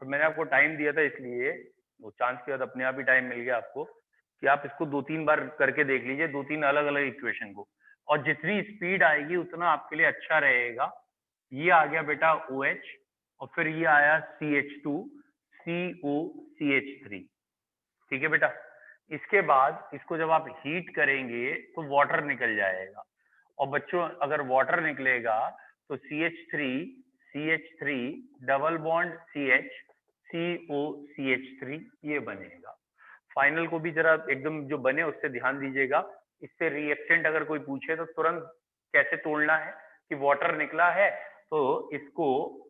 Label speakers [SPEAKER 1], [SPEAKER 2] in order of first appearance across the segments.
[SPEAKER 1] तो मैंने आपको टाइम दिया था, इसलिए वो चांस के बाद अपने आप ही टाइम मिल गया आपको कि आप इसको 2-3 बार करके देख लीजिए, 2-3 अलग-अलग इक्वेशन को, और जितनी स्पीड आएगी उतना आपके लिए अच्छा रहेगा। ये आ गया बेटा OH और फिर ये आया CH2 COCH3। ठीक है बेटा। इसके बाद इसको जब आप हीट करेंगे तो वाटर निकल जाएगा, और बच्चों अगर वाटर निकलेगा तो CH3 double bond CH COCH3 ये बनेगा। फाइनल को भी जरा एकदम जो बने उससे ध्यान दीजिएगा। इससे रिएक्टेंट अगर कोई पूछे तो तुरंत कैसे तोड़ना है कि वाटर निकला है तो इसको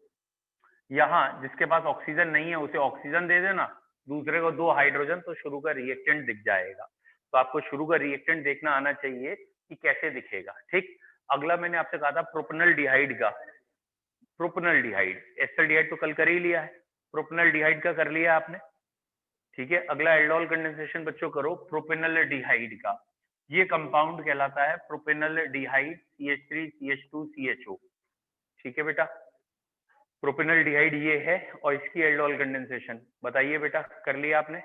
[SPEAKER 1] यहाँ जिसके पास ऑक्सीजन नहीं है उसे ऑक्सीजन दे देना, दूसरे को 2 हाइड्रोजन, तो शुरू का रिएक्टेंट दिख जाएगा। तो आपको शुरू का रिएक्टेंट देखना आना चाहिए कि कैसे दिखेगा। ठीक। अगला मैंने आपसे कहा था प्रोपेनल डिहाइड का। प्रोपेनल डिहाइड, एस्टल्डिहाइड तो कल कर ही लिया है, प्रोपेनल डिहाइड का कर लिया आपने। ठीक है। अगला एल्डोल कंडेंसेशन बच्चों करो प्रोपेनल डिहाइड का। ये कंपाउंड कहलाता है प्रोपेनल डिहाइड CH3 CH2 CHO। ठीक है बेटा। प्रोपेनल डिहाइड ये है और इसकी एल्डोल कंडेंसेशन बताइए बेटा, कर लिया आपने?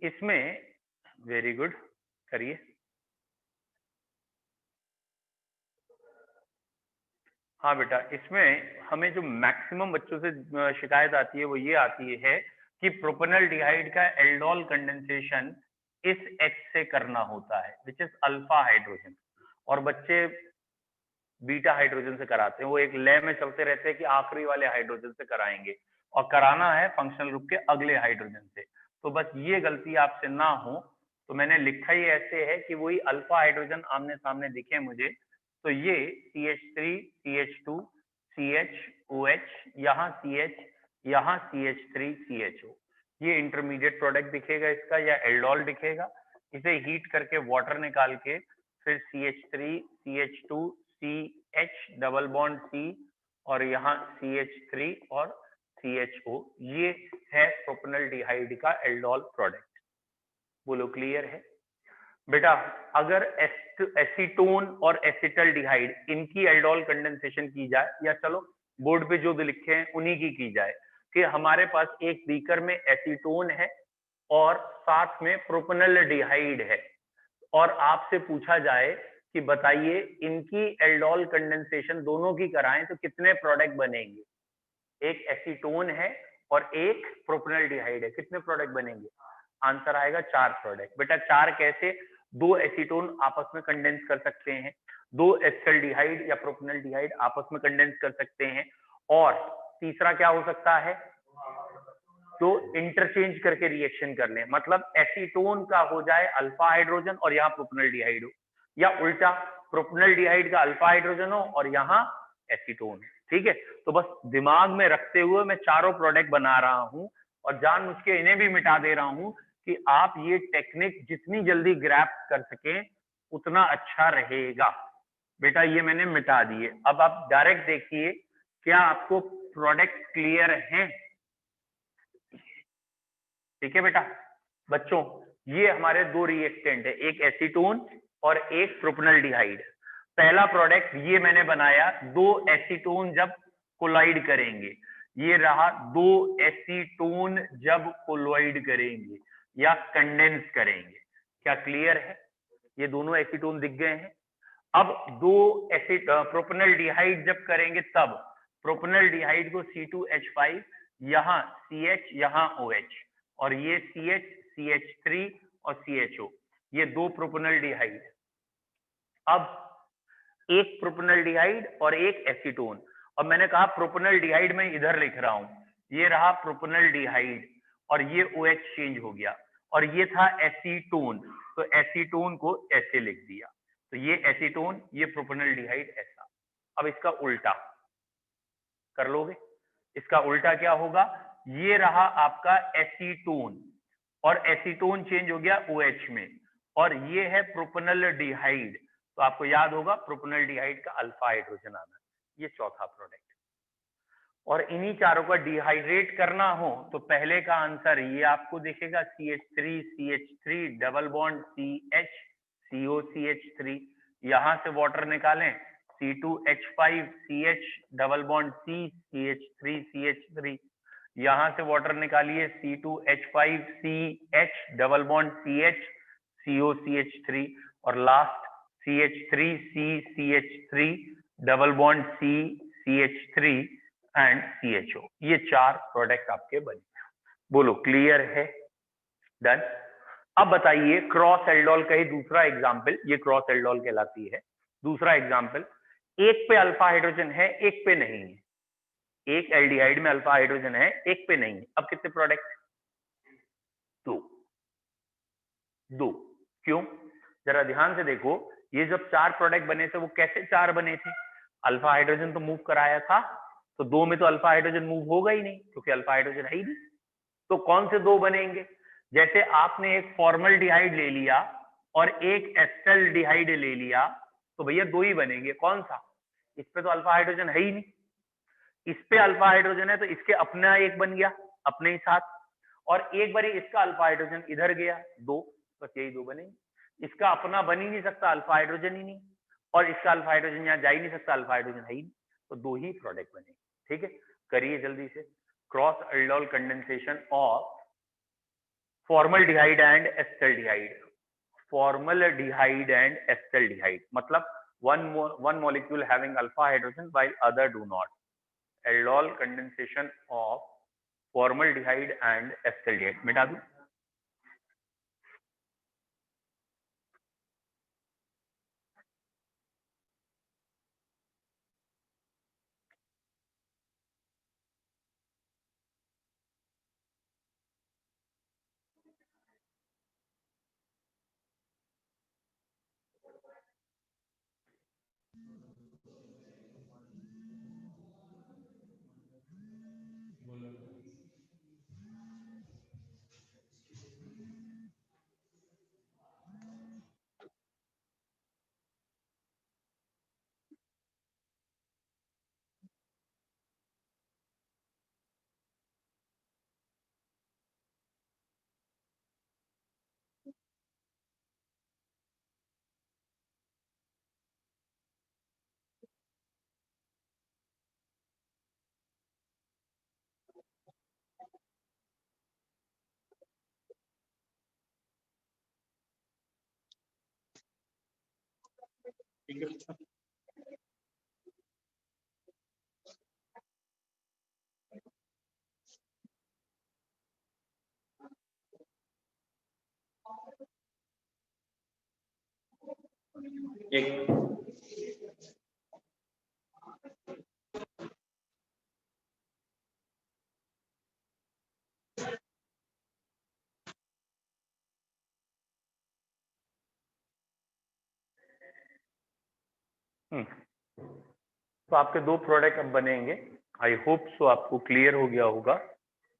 [SPEAKER 1] इसमें वेरी गुड, करिए। हाँ बेटा, इसमें हमें जो मैक्सिमम बच्चों से शिकायत आती है वो ये आती है कि प्रोपेनल डिहाइड का एल्डोल कंडेंसेशन इस H से करना होता है, विच इज अल्फा हाइड्रोजन, और बच्चे बीटा हाइड्रोजन से कराते हैं। वो एक लय में चलते रहते हैं कि आखिरी वाले हाइड्रोजन से कराएंगे, और कराना है फंक्शनल ग्रुप के अगले हाइड्रोजन से। तो बस ये गलती आपसे ना हो, तो मैंने लिखा ही ऐसे है कि वही अल्फा हाइड्रोजन आमने सामने दिखे मुझे। तो ये CH3 CH2 CHOH, यहाँ CH, यहाँ CH3 CHO, ये इंटरमीडिएट प्रोडक्ट दिखेगा इसका, या एल्डोल दिखेगा। इसे हीट करके वाटर निकाल के फिर CH3 CH2 CH double bond C और यहाँ CH3 और CHO, ये है प्रोपेनल डिहाइड का एल्डोल प्रोडक्ट। बोलो क्लियर है बेटा? अगर एसीटोन और एसिटल्डिहाइड इनकी एल्डोल कंडेंसेशन की जाए, या चलो बोर्ड पे जो लिखे हैं उन्हीं की जाए, कि हमारे पास एक बीकर में एसीटोन है और साथ में प्रोपेनल डिहाइड है, और आपसे पूछा जाए कि बताइए इनकी एल्डोल कंडेंसेशन दोनों की कराएं तो कितने प्रोडक्ट बनेंगे? एक एसीटोन है और एक प्रोपेनल डिहाइड है, कितने प्रोडक्ट बनेंगे? आंसर आएगा 4 प्रोडक्ट। बेटा 4 कैसे? 2 एसीटोन आपस में कंडेंस कर सकते हैं, 2 एस्टल्डिहाइड या प्रोपेनल डिहाइड आपस में कंडेंस कर सकते हैं, और तीसरा क्या हो सकता है? तो इंटरचेंज करके रिएक्शन कर लें, मतलब एसीटोन का हो जाए अल्फा हाइड्रोजन और यहाँ प्रोपेनल डिहाइड हो, या उल्टा प्रोपेनल डिहाइड का अल्फा हाइड्रोजन हो और यहाँ एसीटोन। ठीक है। तो बस दिमाग में रखते हुए मैं चारों प्रोडक्ट बना रहा हूं, और जानबूझ के इन्हें भी मिटा दे रहा हूं कि आप ये टेक्निक जितनी जल्दी ग्रैस्प कर सकें उतना अच्छा रहेगा। बेटा ये मैंने मिटा दिए। अब आप डायरेक्ट देखिए, क्या आपको प्रोडक्ट क्लियर हैं? ठीक है बेटा। बच्चों ये हमारे 2 रिएक्टेंट है, एक एसीटोन और एक प्रोपेनल डिहाइड। पहला प्रोडक्ट ये मैंने बनाया, 2 एसीटोन जब कोलाइड करेंगे, ये रहा 2 एसीटोन जब कोलाइड करेंगे या कंडेंस करेंगे। क्या क्लियर है? ये दोनों एसीटोन दिख गए हैं। अब 2 एसिड प्रोपेनल डिहाइड जब करेंगे तब प्रोपेनल डिहाइड को C2H5, यहाँ CH, यहाँ OH, और ये CH CH3 और CHO, ये 2 प्रोपेनल डिहाइड। अब एक प्रोपेनल डिहाइड और एक एसीटोन, और मैंने कहा प्रोपेनल डिहाइड में इधर लिख रहा हूं, ये रहा प्रोपेनल डिहाइड और ये OH चेंज हो गया, और ये था एसीटोन, तो एसीटोन को ऐसे लिख दिया। तो ये एसीटोन, ये प्रोपेनल डिहाइड ऐसा। अब इसका उल्टा कर लोगे? इसका उल्टा क्या होगा? ये रहा आपका एसीटोन, और एसीटोन चेंज हो गया OH में, और ये है प्रोपेनल डिहाइड, तो आपको याद होगा प्रोपेनल डिहाइड का अल्फा हाइड्रोजन आना, ये चौथा प्रोडक्ट। और इन्हीं चारों का डिहाइड्रेट करना हो तो पहले का आंसर ये आपको दिखेगा, CH3 double bond CH COCH3, यहां से वाटर निकालें C2H5CH double bond C CH3CH3, यहां से वाटर निकालिए C2H5CH double bond CH COCH3, और last CH3CCH3 double bond C CH3 and CHO। ये 4 प्रोडक्ट आपके बने। बोलो क्लियर है? डन। अब बताइए क्रॉस एल्डोल का ही दूसरा एग्जाम्पल, ये क्रॉस एल्डोल कहलाती है। दूसरा एग्जाम्पल, एक पे अल्फा हाइड्रोजन है, एक पे नहीं है। एक एल्डिहाइड में अल्फा हाइड्रोजन है, एक पे नहीं है। अब कितने प्रोडक्ट? 2। क्यों? जरा ध्यान से देखो, ये जब 4 प्रोडक्ट बने थे वो कैसे 4 बने थे? अल्फा हाइड्रोजन तो मूव कराया था, तो 2 में तो अल्फा हाइड्रोजन मूव होगा ही नहीं क्योंकि अल्फा हाइड्रोजन है ही नहीं। तो कौन से 2 बनेंगे? जैसे आपने एक फॉर्मल्डिहाइड ले लिया और एक एस्टल्डिहाइड ले लिया, तो भैया 2 ही बनेंगे। कौन सा? इस पे तो अल्फा हाइड्रोजन है ही नहीं, इस पे अल्फा हाइड्रोजन है तो इसके अपना एक बन गया अपने ही साथ, और एक बार इसका अल्फा हाइड्रोजन इधर गया, 2, बस यही 2 बनेंगे। इसका अपना बन ही नहीं सकता, अल्फा हाइड्रोजन ही नहीं, और इसका अल्फा हाइड्रोजन यहाँ जा ही नहीं सकता, अल्फा हाइड्रोजन है ही नहीं, तो 2 ही प्रोडक्ट बनेंगे। ठीक है, करिए जल्दी से। Cross aldol condensation of formaldehyde and acetaldehyde. Formaldehyde and acetaldehyde मतलब one molecule having alpha hydrogen while other do not. Aldol condensation of formaldehyde and acetaldehyde। मिटा दूं? एक तो आपके 2 प्रोडक्ट अब बनेंगे। आई होप सो आपको क्लियर हो गया होगा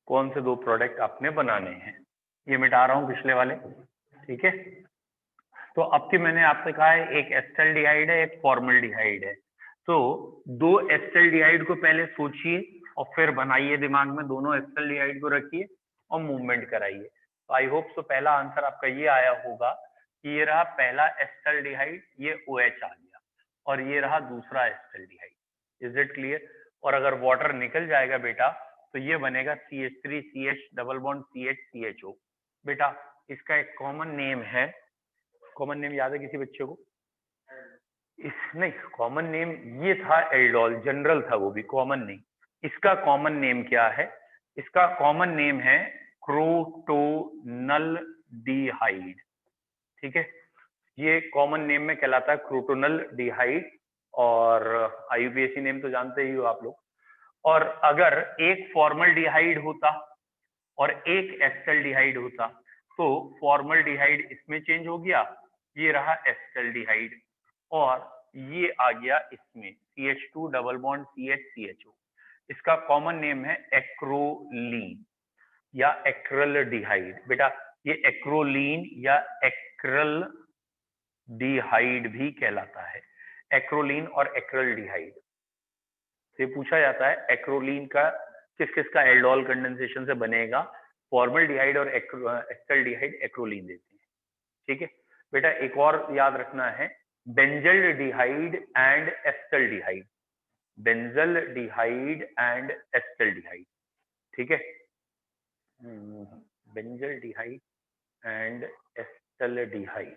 [SPEAKER 1] कौन से 2 प्रोडक्ट आपने बनाने हैं। ये मिटा रहा हूं पिछले वाले। ठीक है, तो अब की मैंने आपसे कहा है एक एस्टल्डिहाइड है, एक फॉर्मल्डिहाइड है। तो 2 एस्टल्डिहाइड को पहले सोचिए और फिर बनाइए दिमाग में, दोनों एस्टल्डिहाइड को रखिए और मूवमेंट कराइए। तो आई होप सो पहला आंसर आपका ये आया होगा कि ये रहा पहला एस्टल्डिहाइड, ये OH आ गया, और ये रहा दूसरा एस्टल्डिहाइड। Is it clear? और अगर वाटर निकल जाएगा बेटा तो ये बनेगा CH3CH double bond CH CHO। बेटा इसका एक कॉमन नेम है, कॉमन नेम याद है किसी बच्चे को? नहीं, कॉमन नेम ये था एल्डोल, जनरल था वो भी, कॉमन नहीं। इसका कॉमन नेम क्या है? इसका कॉमन नेम है क्रोटोनल डिहाइड। ठीक है, ये कॉमन नेम में कहलाता है क्रोटोनल डिहाइड, और IUPAC नेम तो जानते ही हो आप लोग। और अगर एक फॉर्मल्डिहाइड होता और एक एस्टल्डिहाइड होता तो फॉर्मल्डिहाइड इसमें चेंज हो गया, ये रहा एस्टल्डिहाइड, और ये आ गया इसमें CH2 double bond CH CHO। इसका कॉमन नेम है एक्रोलीन या एक्रलडिहाइड। बेटा ये एक्रोलीन या एक्रल डिहाइड भी कहलाता है, एक्रोलीन और एक्रलडिहाइड से पूछा जाता है एक्रोलीन का किस किस का एल्डोल कंडेंसेशन से बनेगा। फॉर्मल्डिहाइड और एस्टल्डिहाइड एक्रोलीन देते हैं। ठीक है बेटा, एक और याद रखना है benzaldehyde and acetaldehyde, benzaldehyde and acetaldehyde, ठीक है। बेंजल्डिहाइड एंड एस्टल्डिहाइड,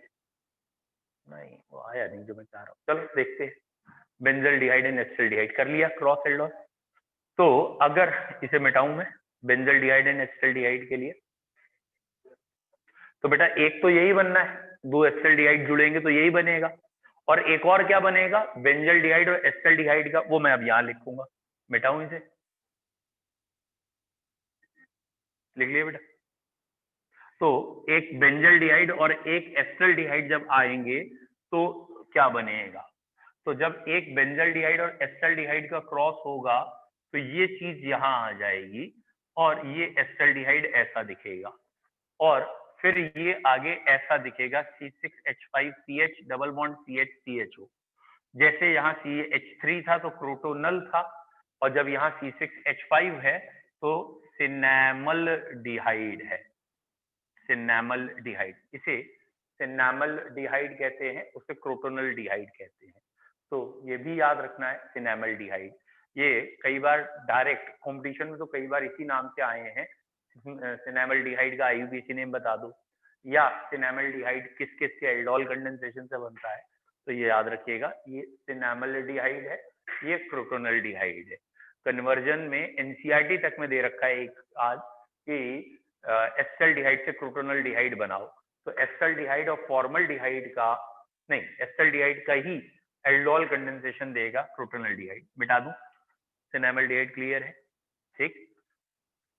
[SPEAKER 1] नहीं वो आया नहीं जो मैं चाह रहा हूँ, चलो देखते हैं। बेंजल्डिहाइड एंड एस्टल्डिहाइड कर लिया क्रॉस एल्डोल। तो अगर इसे मिटाऊं मैं बेंजल्डिहाइड एंड एस्टल्डिहाइड के लिए, तो बेटा एक तो यही बनना है, दो एस्टल्डिहाइड जुड़ेंगे तो यही बनेगा, और एक और क्या बनेगा बेंजल्डिहाइड और एस्टल्डिहाइड का, वो मैं अब यहां लिखूंगा। मिटाऊं इसे, लिख लिया बेटा। तो एक बेंजल्डिहाइड और एक एस्टल्डिहाइड जब आएंगे तो क्या बनेगा, तो जब एक बेंजल्डिहाइड और एस्टल्डिहाइड का क्रॉस होगा तो ये चीज यहां आ जाएगी और ये एस्टल्डिहाइड ऐसा दिखेगा, और फिर ये आगे ऐसा दिखेगा C6H5CH डबल बॉन्ड CH जैसे यहाँ CH3 था तो क्रोटोनल था, और जब यहाँ C6H5 है तो सिनेमल डिहाइड है, सिनेमल डिहाइड, इसे सिनेमल डिहाइड कहते हैं, उसे क्रोटोनल डिहाइड कहते हैं। तो ये भी याद रखना है सिनेमल डिहाइड। ये कई बार डायरेक्ट कॉम्पिटिशन में तो कई बार इसी नाम से आए हैं, सिनेमल डिहाइड का IUPAC नेम बता दो, या सिनेमल डिहाइड किस किस के एल्डोल कंडेंसेशन से बनता है, तो ये याद रखिएगा ये सिनेमल डिहाइड है, ये क्रोटोनल डिहाइड है। कन्वर्जन में एनसीईआरटी तक में दे रखा है एक आज कि एस्टल्डिहाइड से क्रोटोनल डिहाइड बनाओ, तो एस्टल्डिहाइड और फॉर्मल्डिहाइड का नहीं, एस्टल्डिहाइड का ही एल्डोल कंडेंसेशन देगा क्रोटोनल डिहाइड। मिटा दूं, सिनेमल डिहाइड क्लियर है, ठीक।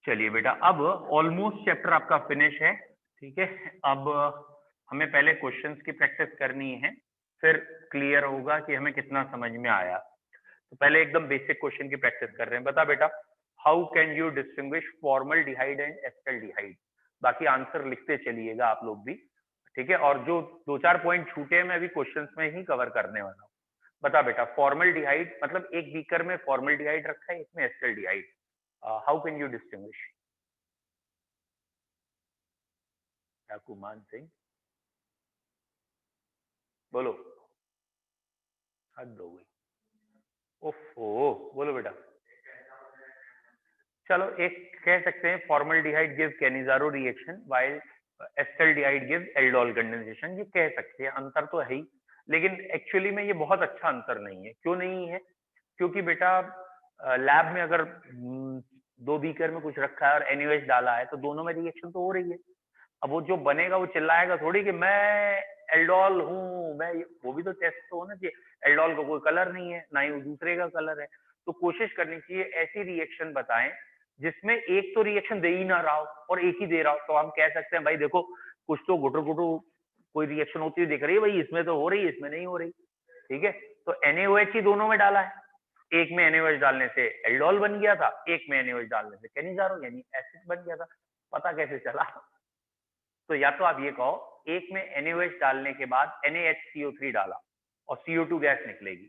[SPEAKER 1] चलिए बेटा अब ऑलमोस्ट चैप्टर आपका फिनिश है, ठीक है। अब हमें पहले क्वेश्चंस की प्रैक्टिस करनी है, फिर क्लियर होगा कि हमें कितना समझ में आया। तो पहले एकदम बेसिक क्वेश्चन की प्रैक्टिस कर रहे हैं। बता बेटा, how can you distinguish formaldehyde and acetaldehyde, बाकी आंसर लिखते चलिएगा आप लोग भी, ठीक है। और जो दो चार पॉइंट छूटे हैं मैं अभी क्वेश्चंस में ही कवर करने वाला हूँ। बता बेटा, फॉर्मल्डिहाइड मतलब एक बीकर में फॉर्मल्डिहाइड रखा है, इसमें acetaldehyde, how can you distinguish? मान सिंह बोलो, हद हो गई, ओफो बोलो बेटा। चलो एक कह सकते हैं formaldehyde gives Cannizzaro reaction while acetaldehyde gives aldol condensation, ये कह सकते हैं, अंतर तो है ही, लेकिन एक्चुअली में ये बहुत अच्छा अंतर नहीं है। क्यों नहीं है? क्योंकि बेटा लैब में अगर दो बीकर में कुछ रखा है और NaOH डाला है तो दोनों में रिएक्शन तो हो रही है। अब वो जो बनेगा वो चिल्लाएगा थोड़ी कि मैं एल्डोल हूँ, मैं, वो भी तो टेस्ट तो होना चाहिए। एल्डोल का कोई कलर नहीं है, ना ही वो दूसरे का कलर है, तो कोशिश करनी चाहिए ऐसी रिएक्शन बताएं जिसमें एक तो रिएक्शन दे ही ना रहा हो और एक ही दे रहा हो। तो हम कह सकते हैं भाई देखो कुछ तो गुटर गुटू कोई रिएक्शन होती हुई दिख रही है, भाई इसमें तो हो रही है, इसमें नहीं हो रही, ठीक है। तो NaOH ही दोनों में डाला है, एक में NaOH डालने से एल्डोल बन गया था, एक में NaOH डालने से कैनिजारो यानी एसिड बन गया था। पता कैसे चला? तो या तो आप ये कहो एक में NaOH डालने के बाद NaHCO3 डाला और CO2 गैस निकलेगी,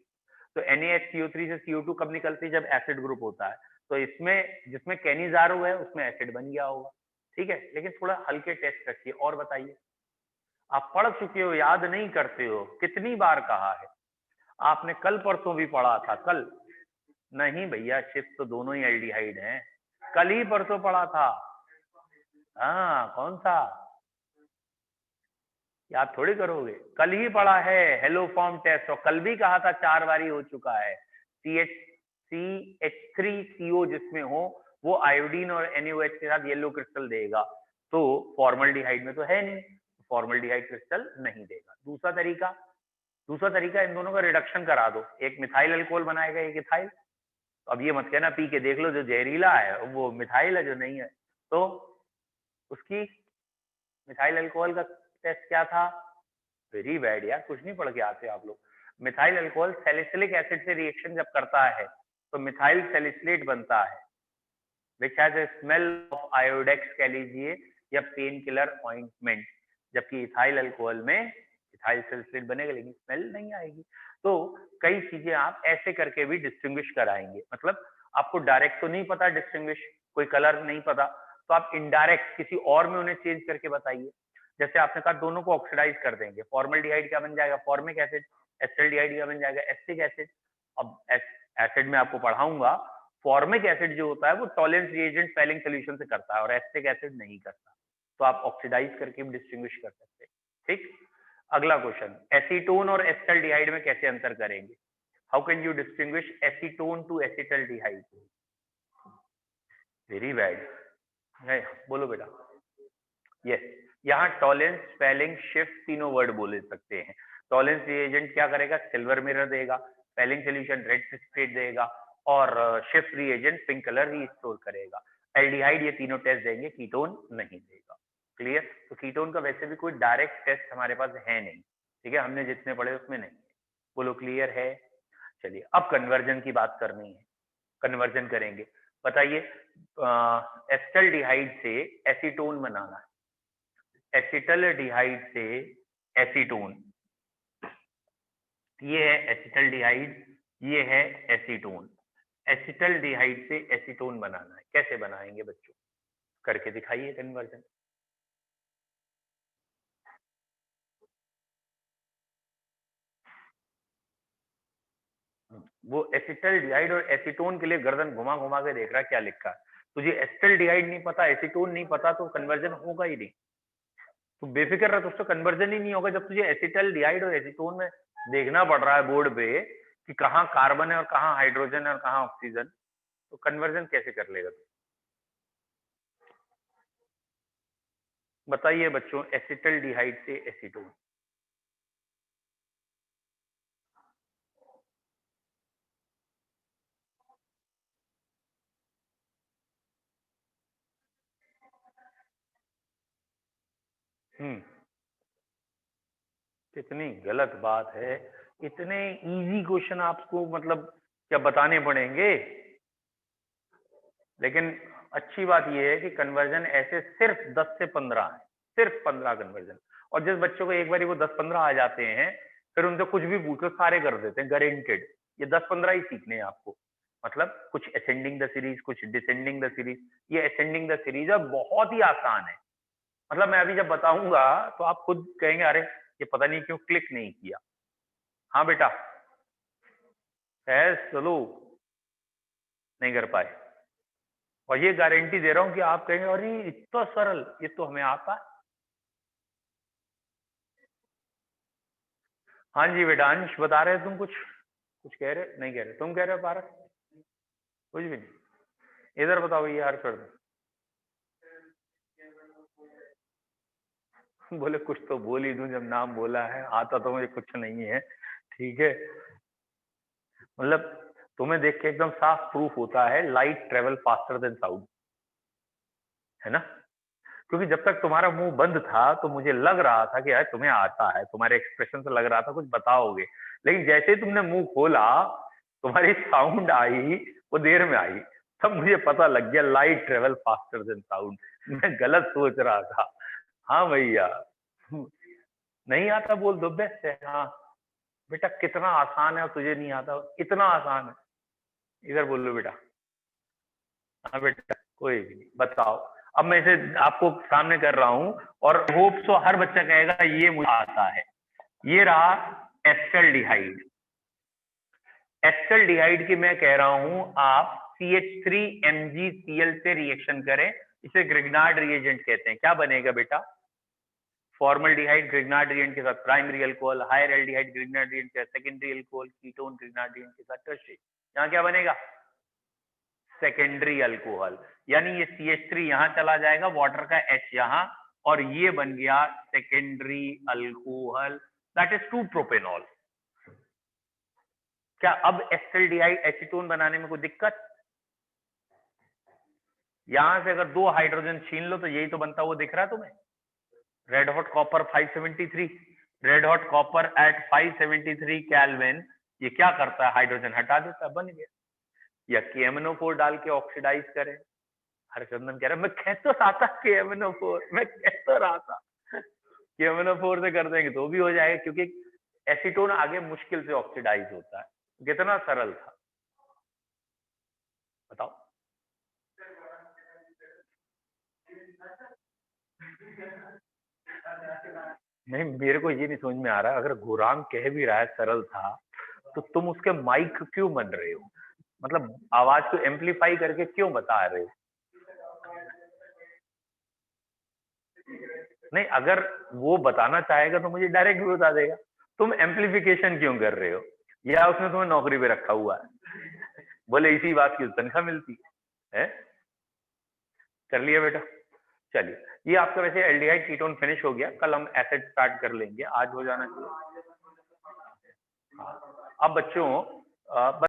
[SPEAKER 1] तो NaHCO3 से CO2 कब निकलती है? जब एसिड ग्रुप होता है। तो इसमें जिसमें कैनिजारो है उसमें एसिड बन गया होगा, ठीक है। लेकिन थोड़ा हल्के टेस्ट रखिए। और बताइए, आप पढ़ चुके हो, याद नहीं करते हो? कितनी बार कहा है आपने, कल परसों भी पढ़ा था, कल नहीं भैया, शिफ्ट तो दोनों ही एल्डिहाइड हैं, कल ही परसों पढ़ा था। हाँ कौन सा याद थोड़ी करोगे, कल ही पढ़ा है हेलो फॉर्म टेस्ट, और कल भी कहा था 4 बार ही हो चुका है। CH3CO जिसमें हो वो आयोडीन और NaOH के साथ येलो क्रिस्टल देगा, तो फॉर्मल्डिहाइड में तो है नहीं, फॉर्मल्डिहाइड क्रिस्टल नहीं देगा। दूसरा तरीका इन दोनों का रिडक्शन करा दो, एक मिथाइल अल्कोहल बनाएगा एक इथाइल। अब ये मत कहना पी के देख लो जो जहरीला है वो मिथाइल है जो नहीं है, तो उसकी मिथाइल अल्कोहल का टेस्ट क्या था? वेरी बैड यार, कुछ नहीं पढ़ के आते आप लोग। मिथाइल अल्कोहल सैलिसिलिक एसिड से रिएक्शन जब करता है तो मिथाइल सैलिसिलेट बनता है, which has a smell of Iodex कह लीजिए या पेन किलर ऑइंटमेंट, जबकि इथाइल अल्कोहल में इथाइल सैलिसिलेट बनेगा लेकिन स्मेल नहीं आएगी। तो कई चीजें आप ऐसे करके भी डिस्टिंग्विश कराएंगे, मतलब आपको डायरेक्ट तो नहीं पता डिस्टिंग्विश, कोई कलर नहीं पता, तो आप इनडायरेक्ट किसी और में उन्हें चेंज करके बताइए। जैसे आपने कहा दोनों को ऑक्सीडाइज कर देंगे, फॉर्मल्डिहाइड क्या बन जाएगा? फॉर्मिक एसिड, एसिटाल्डिहाइड क्या बन जाएगा? Acetic acid. अब एसिड में आपको पढ़ाऊंगा, फॉर्मिक एसिड जो होता है वो टॉलरेंस रिएजेंट स्पेलिंग सोल्यूशन से करता है और एसिटिक एसिड नहीं करता, तो आप ऑक्सीडाइज करके भी डिस्टिंग्विश कर सकते हैं। ठीक, अगला क्वेश्चन, एसीटोन और एसिटाल्डिहाइड में कैसे अंतर करेंगे? How can you distinguish acetone to acetaldehyde? Very bad है, बोलो बेटा। यस, यहाँ टॉलरेंस, स्पेलिंग, शिफ्ट तीनों वर्ड बोले सकते हैं। टॉलरेंस रिएजेंट क्या करेगा? सिल्वर मिरर देगा, स्पेलिंग सोल्यूशन रेड प्रेसिपिटेट देगा और shift reagent pink colour restore करेगा। एल्डिहाइड ये तीनों टेस्ट देंगे, कीटोन नहीं देगा। क्लियर? तो कीटोन का वैसे भी कोई डायरेक्ट टेस्ट हमारे पास है नहीं, ठीक है, हमने जितने पढ़े उसमें नहीं। बोलो क्लियर है? चलिए अब कन्वर्जन की बात करनी है, कन्वर्जन करेंगे। बताइए, एसिटाल्डिहाइड से एसीटोन बनाना है, एसिटाल्डिहाइड से एसीटोन, ये है एसिटाल्डिहाइड, ये है एसीटोन। एसिटाल्डिहाइड से एसीटोन बनाना है, कैसे बनाएंगे बच्चों? करके दिखाइए कन्वर्जन। वो एसिटाल्डिहाइड और एसीटोन के लिए गर्दन घुमा घुमा के देख रहा है क्या लिखा है। तुझे एसिटाल्डिहाइड नहीं पता, एसीटोन नहीं पता, तो कन्वर्जन होगा ही नहीं। तो बेफिक्र रह, तो कन्वर्जन ही नहीं होगा जब तुझे एसिटाल्डिहाइड और एसीटोन में देखना पड़ रहा है बोर्ड पे कि कहाँ कार्बन है और कहाँ हाइड्रोजन है और कहाँ ऑक्सीजन, तो कन्वर्जन कैसे कर लेगा तू? बताइए बच्चों, एसिटाल्डिहाइड से एसीटोन। कितनी गलत बात है, इतने इजी क्वेश्चन आपको मतलब क्या बताने पड़ेंगे? लेकिन अच्छी बात यह है कि कन्वर्जन ऐसे सिर्फ 10 से 15 है, सिर्फ 15 कन्वर्जन। और जिस बच्चों को एक बार वो 10-15 आ जाते हैं, फिर उनसे कुछ भी पूछो सारे कर देते हैं, गारंटेड। ये 10-15 ही सीखने हैं आपको, मतलब कुछ असेंडिंग द सीरीज, कुछ डिसेंडिंग द सीरीज। ये असेंडिंग द सीरीज है, बहुत ही आसान है। मतलब मैं अभी जब बताऊंगा तो आप खुद कहेंगे अरे ये पता नहीं क्यों क्लिक नहीं किया। हाँ बेटा, चलो नहीं कर पाए, और ये गारंटी दे रहा हूं कि आप कहेंगे अरे इतना सरल, ये तो हमें आता है। हाँ जी बेटा, अंश बता रहे तुम कुछ कुछ कह रहे? नहीं कह रहे, तुम कह रहे हो पारस? कुछ भी नहीं, इधर बताओ ये यार कर दो। बोले कुछ तो बोल ही दूं, जब नाम बोला है, आता तो मुझे कुछ नहीं है, ठीक है। मतलब तुम्हें देख के एकदम साफ प्रूफ होता है light travel faster than sound, है ना? क्योंकि जब तक तुम्हारा मुंह बंद था तो मुझे लग रहा था कि यार तुम्हें आता है, तुम्हारे एक्सप्रेशन से लग रहा था कुछ बताओगे, लेकिन जैसे ही तुमने मुंह खोला, तुम्हारी साउंड आई, वो देर में आई, तब मुझे पता लग गया light travel faster than sound. मैं गलत सोच रहा था। हाँ भैया, नहीं आता बोल दो, बेस्ट है। हाँ बेटा, कितना आसान है और तुझे नहीं आता, इतना आसान है। इधर बोलो बेटा। हाँ बेटा, कोई भी नहीं, बताओ। अब मैं इसे आपको सामने कर रहा हूं और होप सो हर बच्चा कहेगा ये मुझे आता है। ये रहा एस्टल्डिहाइड। एस्टल्डिहाइड की मैं कह रहा हूं आप CH3MgCl से रिएक्शन करें, इसे ग्रिग्नार्ड रिएजेंट कहते हैं। क्या बनेगा बेटा? फॉर्मल्डिहाइड ग्रिग्नार्ड रिएजेंट के साथ primary alcohol, higher aldehyde Grignard reagent के साथ secondary alcohol, ketone Grignard reagent के साथ टर्शियरी। यहाँ क्या बनेगा? Secondary alcohol. यानी ये CH3 यहां चला जाएगा, वाटर का H यहां, और ये बन गया secondary alcohol, that is 2 propanol. क्या अब एस्टल्डिहाइड एसीटोन बनाने में कोई दिक्कत? यहां से अगर 2 हाइड्रोजन छीन लो तो यही तो बनता, वो दिख रहा है तुम्हें? Red hot copper 573, red hot copper at 573 kelvin, ये क्या करता है? हाइड्रोजन हटा देता है, बन गया। या KMnO4 डाल के ऑक्सीडाइज करें। हरचंदन कह रहा है मैं कह तो रहा था KMnO4, मैं कह तो रहा था KMnO4 से कर देंगे तो भी हो जाएगा, क्योंकि एसीटोन आगे मुश्किल से ऑक्सीडाइज होता है। कितना सरल था, बताओ। नहीं, मेरे को ये नहीं समझ में आ रहा, अगर गुराम कह भी रहा है सरल था, तो तुम उसके माइक क्यों बन रहे हो? मतलब आवाज को एम्पलीफाई करके क्यों बता रहे हो? नहीं, अगर वो बताना चाहेगा तो मुझे डायरेक्ट भी बता देगा। तुम एम्पलीफिकेशन क्यों कर रहे हो? या उसने तुम्हें नौकरी पे रखा हुआ है? बोले इसी बात की तनख्वाह मिलती है। कर लिया बेटा? चलिए, ये आपका वैसे एल्डिहाइड कीटोन फिनिश हो गया। कल हम एसिड स्टार्ट कर लेंगे, आज हो जाना चाहिए। हाँ, अब बच्चों